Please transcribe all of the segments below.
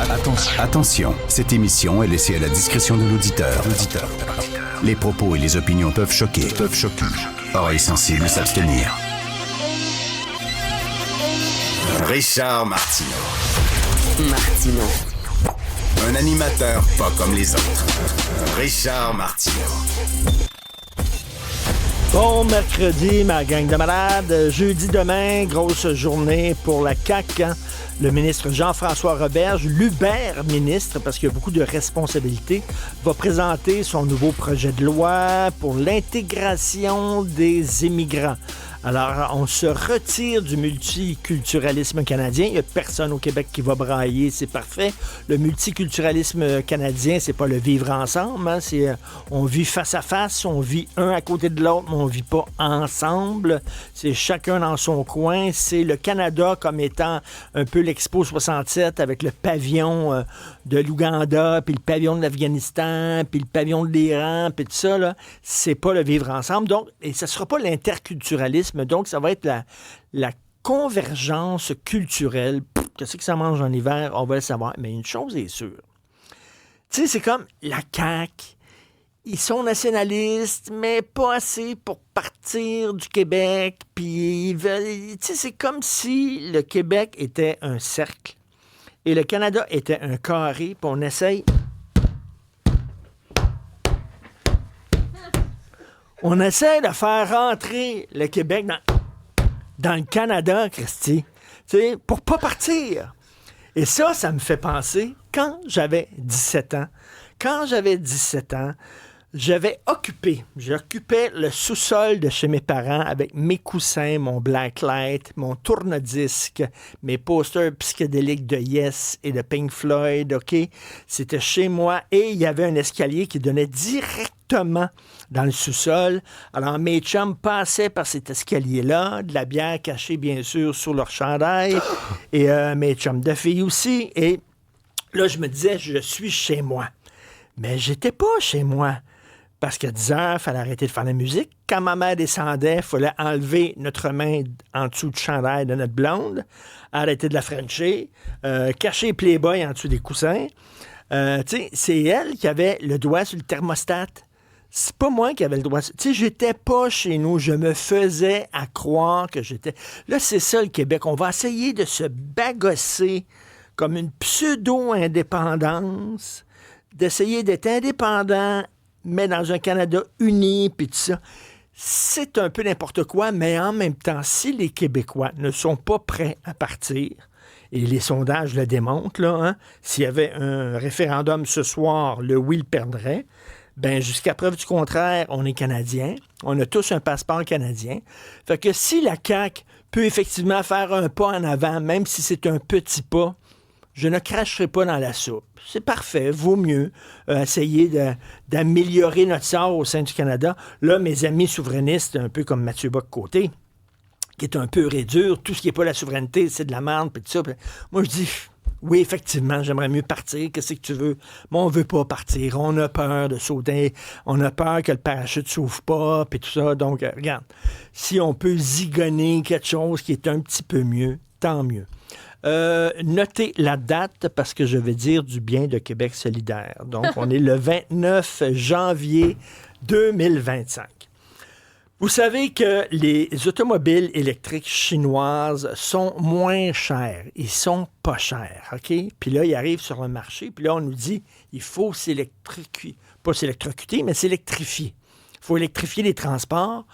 Attention, cette émission est laissée à la discrétion de l'auditeur. Les propos et les opinions peuvent choquer. Oreilles sensibles s'abstenir. Richard Martineau. Un animateur pas comme les autres. Richard Martineau. Bon mercredi, ma gang de malades. Jeudi demain, grosse journée pour la CAQ. Le ministre Jean-François Roberge, l'Uber-ministre, parce qu'il y a beaucoup de responsabilités, va présenter son nouveau projet de loi pour l'intégration des immigrants. Alors, on se retire du multiculturalisme canadien. Il n'y a personne au Québec qui va brailler, c'est parfait. Le multiculturalisme canadien, c'est pas le vivre ensemble. Hein? C'est on vit face à face, on vit un à côté de l'autre, mais on vit pas ensemble. C'est chacun dans son coin. C'est le Canada comme étant un peu l'Expo 67 avec le pavillon de l'Ouganda, puis le pavillon de l'Afghanistan, puis le pavillon de l'Iran, puis tout ça. Là, c'est pas le vivre ensemble. Donc, et ce sera pas l'interculturalisme. Donc, ça va être la convergence culturelle. Qu'est-ce que ça mange en hiver? On va le savoir. Mais une chose est sûre. Tu sais, c'est comme la CAQ. Ils sont nationalistes, mais pas assez pour partir du Québec. Puis, tu sais, c'est comme si le Québec était un cercle et le Canada était un carré, puis on essaye... On essaie de faire rentrer le Québec dans le Canada, Christy, pour pas partir. Et ça me fait penser, j'occupais le sous-sol de chez mes parents avec mes coussins, mon blacklight, mon tourne-disque, mes posters psychédéliques de Yes et de Pink Floyd, OK? C'était chez moi et il y avait un escalier qui donnait directement dans le sous-sol. Alors, mes chums passaient par cet escalier-là, de la bière cachée, bien sûr, sur leur chandail, et mes chums de filles aussi. Et là, je me disais, je suis chez moi. Mais j'étais pas chez moi. Parce qu'à 10 heures, il fallait arrêter de faire la musique. Quand ma mère descendait, il fallait enlever notre main en dessous du chandail de notre blonde, arrêter de la frencher, cacher Playboy en dessous des coussins. C'est elle qui avait le doigt sur le thermostat. C'est pas moi qui avais le doigt. Tu sais, j'étais pas chez nous. Je me faisais à croire que j'étais... Là, c'est ça, le Québec. On va essayer de se bagosser comme une pseudo-indépendance, d'essayer d'être indépendant, mais dans un Canada uni, puis tout ça. C'est un peu n'importe quoi, mais en même temps, si les Québécois ne sont pas prêts à partir, et les sondages le démontrent, là, hein, s'il y avait un référendum ce soir, le oui le perdrait. Ben, jusqu'à preuve du contraire, on est Canadien. On a tous un passeport canadien. Fait que si la CAQ peut effectivement faire un pas en avant, même si c'est un petit pas, je ne cracherai pas dans la soupe. C'est parfait, vaut mieux essayer d'améliorer notre sort au sein du Canada. Là, mes amis souverainistes, un peu comme Mathieu Bock-Côté, qui est un peu rédur, tout ce qui n'est pas la souveraineté, c'est de la merde, puis tout ça. Moi, je dis... Oui, effectivement, j'aimerais mieux partir. Qu'est-ce que tu veux? Mais on veut pas partir. On a peur de sauter. On a peur que le parachute s'ouvre pas, puis tout ça. Donc, regarde, si on peut zigonner quelque chose qui est un petit peu mieux, tant mieux. Notez la date parce que je vais dire du bien de Québec solidaire. Donc, on est le 29 janvier 2025. Vous savez que les automobiles électriques chinoises sont moins chères. Ils sont pas chers, OK? Puis là, ils arrivent sur le marché, puis là, on nous dit il faut pas s'électrocuter, mais s'électrifier. Il faut électrifier les transports.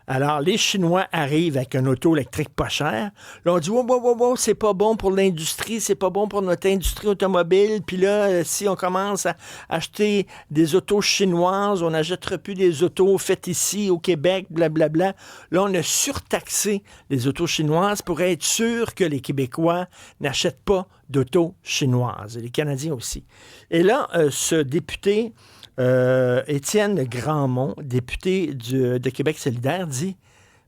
Alors, les Chinois arrivent avec un auto électrique pas cher. Là, on dit, wow, c'est pas bon pour l'industrie, c'est pas bon pour notre industrie automobile. Puis là, si on commence à acheter des autos chinoises, on n'achètera plus des autos faites ici, au Québec, blablabla. Là, on a surtaxé les autos chinoises pour être sûr que les Québécois n'achètent pas d'autos chinoises. Et les Canadiens aussi. Et là, ce député... Étienne Grandmont, député de Québec solidaire, dit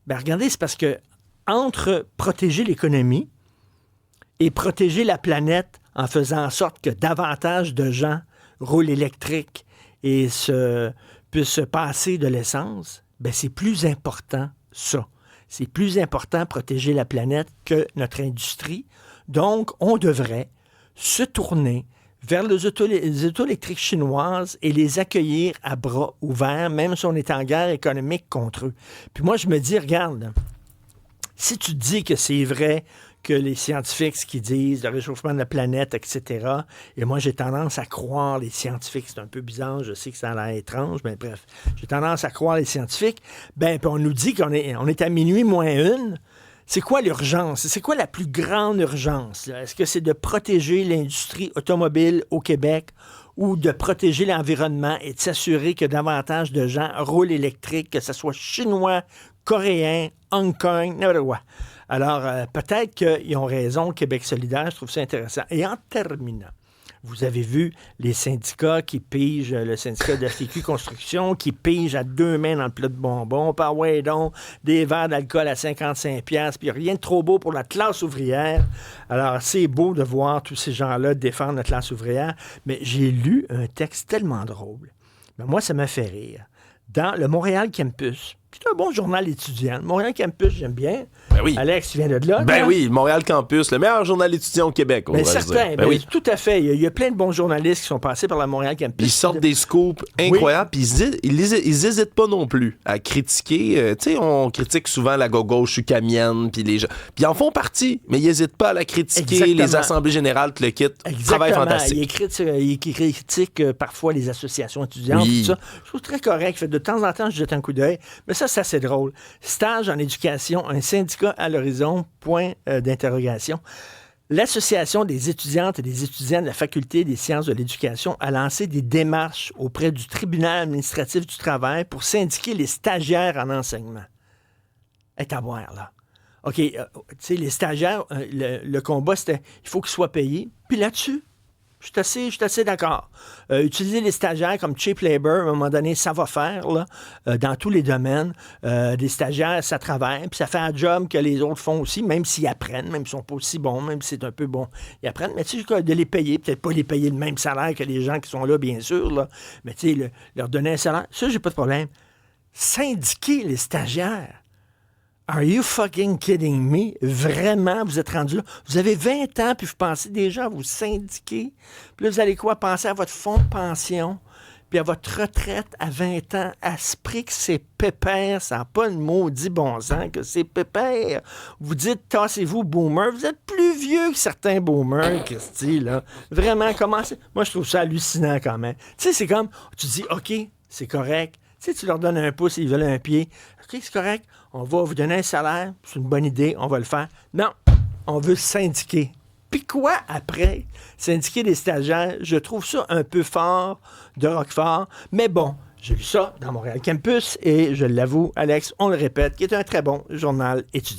regardez, c'est parce que entre protéger l'économie et protéger la planète en faisant en sorte que davantage de gens roulent électrique et puissent se passer de l'essence, c'est plus important ça. C'est plus important protéger la planète que notre industrie. Donc, on devrait se tourner vers les autos électriques chinoises et les accueillir à bras ouverts, même si on est en guerre économique contre eux. Puis moi, je me dis, regarde, si tu dis que c'est vrai que les scientifiques, ce qu'ils disent, le réchauffement de la planète, etc., et moi, j'ai tendance à croire les scientifiques, c'est un peu bizarre, je sais que ça a l'air étrange, mais bref, j'ai tendance à croire les scientifiques, puis on nous dit qu'on est à minuit moins une. C'est quoi l'urgence? C'est quoi la plus grande urgence? Là? Est-ce que c'est de protéger l'industrie automobile au Québec ou de protéger l'environnement et de s'assurer que davantage de gens roulent électrique, que ce soit chinois, coréen, Hong Kong, n'importe quoi. Alors, peut-être qu'ils ont raison, Québec solidaire, je trouve ça intéressant. Et en terminant, vous avez vu les syndicats qui pigent, le syndicat de la FTQ Construction, qui pige à 2 mains dans le plat de bonbons, par ouais donc, des verres d'alcool à 55$, puis rien de trop beau pour la classe ouvrière. Alors, c'est beau de voir tous ces gens-là défendre la classe ouvrière, mais j'ai lu un texte tellement drôle. Mais moi, ça m'a fait rire. Dans le Montréal Campus, c'est un bon journal étudiant. Le Montréal Campus, j'aime bien. Ben oui. Alex, tu viens de là? Ben oui, le Montréal Campus, le meilleur journal étudiant au Québec. Ben certain, ben oui. Tout à fait. Il y a plein de bons journalistes qui sont passés par le Montréal Campus. Ils sortent des scoops incroyables, puis ils hésitent pas non plus à critiquer. Tu sais, on critique souvent la gauche ukamienne, puis les gens. Puis ils en font partie, mais ils n'hésitent pas à la critiquer, Exactement. les assemblées générales, le kit. Travail fantastique. Il critique parfois les associations étudiantes, tout ça. Je trouve très correct. De temps en temps, je jette un coup d'œil. Mais ça, c'est drôle. Stage en éducation, un syndicat à l'horizon, point d'interrogation. L'Association des étudiantes et des étudiants de la Faculté des sciences de l'éducation a lancé des démarches auprès du tribunal administratif du travail pour syndiquer les stagiaires en enseignement. Est à voir, là. OK, tu sais, les stagiaires, le combat, c'était il faut qu'ils soient payés. Puis là-dessus, je suis assez d'accord. Utiliser les stagiaires comme cheap labor, à un moment donné, ça va faire, là, dans tous les domaines. Des stagiaires, ça travaille, puis ça fait un job que les autres font aussi, même s'ils apprennent, même s'ils sont pas aussi bons, même si c'est un peu bon. Ils apprennent, mais tu sais, de les payer, peut-être pas les payer le même salaire que les gens qui sont là, bien sûr, là, mais tu sais, leur donner un salaire, ça, j'ai pas de problème. Syndiquer les stagiaires. Are you fucking kidding me? Vraiment, vous êtes rendu là? Vous avez 20 ans, puis vous pensez déjà à vous syndiquer. Puis là, vous allez quoi? Penser à votre fonds de pension, puis à votre retraite à 20 ans. À ce prix que c'est pépère, ça n'a pas le maudit bon sens que c'est pépère. Vous dites, tassez-vous, boomer. Vous êtes plus vieux que certains boomers, Christy, là. Vraiment, comment c'est? Moi, je trouve ça hallucinant quand même. Tu sais, c'est comme, tu dis, OK, c'est correct. Tu sais, tu leur donnes un pouce et ils veulent un pied. OK, c'est correct. On va vous donner un salaire. C'est une bonne idée. On va le faire. Non, on veut syndiquer. Puis quoi après? Syndiquer des stagiaires, je trouve ça un peu fort de Roquefort. Mais bon, j'ai lu ça dans Montréal Campus et je l'avoue, Alex, on le répète, qui est un très bon journal étudiant.